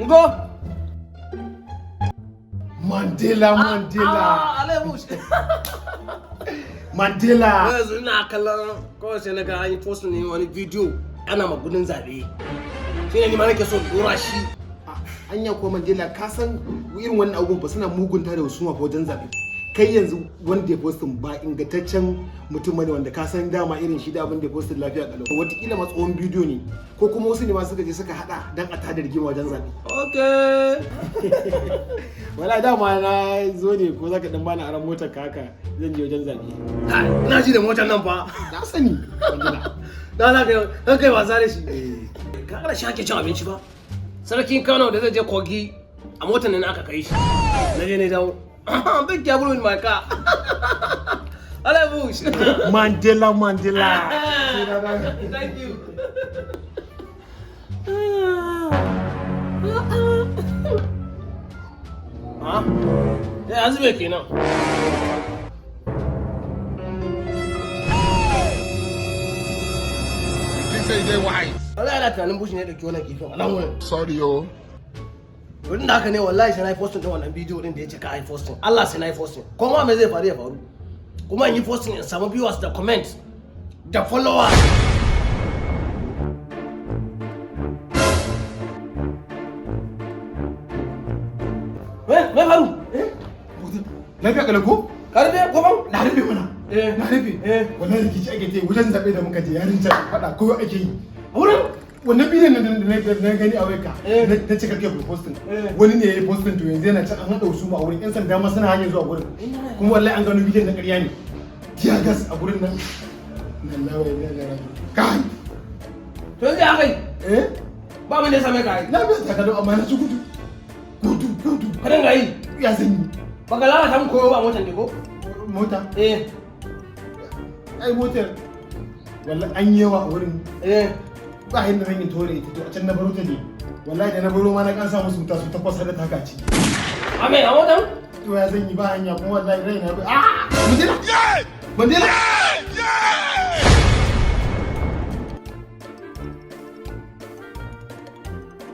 Go. Mandela. Mandela. Yanzu ina kallon kawai sai na ga an yi post ne wani video ana magudin zabe. Shi ne ni ma nake so dora shi. Anya ko Mandela ka san irin wannan abubuwan ba suna mugunta da wasu mafi wajen zabe. Kai yanzu wanda ya postin ba ingantaccen mutum ne wanda ka san dama irin shi da abin da ya postin lafiya kalau. Wataƙila ma tsohon bidiyo ne ko kuma wasu ne ma suka je suka hada dan a tada rigima wajen zabe. Okay. Wala dama na zo ne ko zaka dan bani aran motar ka haka zan je wajen zabe. Na ji da motar nan fa. Na sani. Mandela. Dan kai wasa da shi. Ka kada shi ake cin abinci ba. Sarkin Kano da zai je Kogi a motar nan aka kai shi. Na je ne dawo. Big trouble in my car. Hello, Bush. Mandela. Thank you. Huh? Yeah, azube kenan. Say they wise. Wallahi ana tunanin Bush ne da ke wannan kifin a nan wurin. Sorry yo. Wurin da haka ne wallahi sai na yi posting din wannan bidiyo din da ya ce ka yi posting. Allah sai na yi posting. Kuma me zai faru ya faru. Kuma in yi posting in samu viewers da comment da followers. Me faru? Lafiya kalau ko? Karbe goban? Na rufe mana. Na rufe. Wallahi rikici ake ta wajen zabe da muka je yarin ta fada ko ake yi. A wurin wannan bidiyon da na gani a wayka na cika kai posting. Wani ne ya yi posting to yanzu yana can an hada su a wurin yan sanda ma suna hanyar zuwa wurin. Kuma wallahi an gano bidiyon na ƙarya ne. Tiya gas a wurin nan. Wallahi ne. Kai. To yanzu haka yi? Ba mun ne same ka yi. Na bi ta kado amma na ci gudu. Kadan ga yi? Ya zanyi. Baka lalata mun koyo ba motar ne ko? Mota? Ai motar wallahi an yi yawa a wurin. Ba yadda zan yi tore ita to a can na baro ta ne. Wallahi da na baro ma na kan sa musu wuta su ta kwasa da taka ci. Ame a motar? To ya zan yi ba hanya kuma wallahi rai na. Mandela!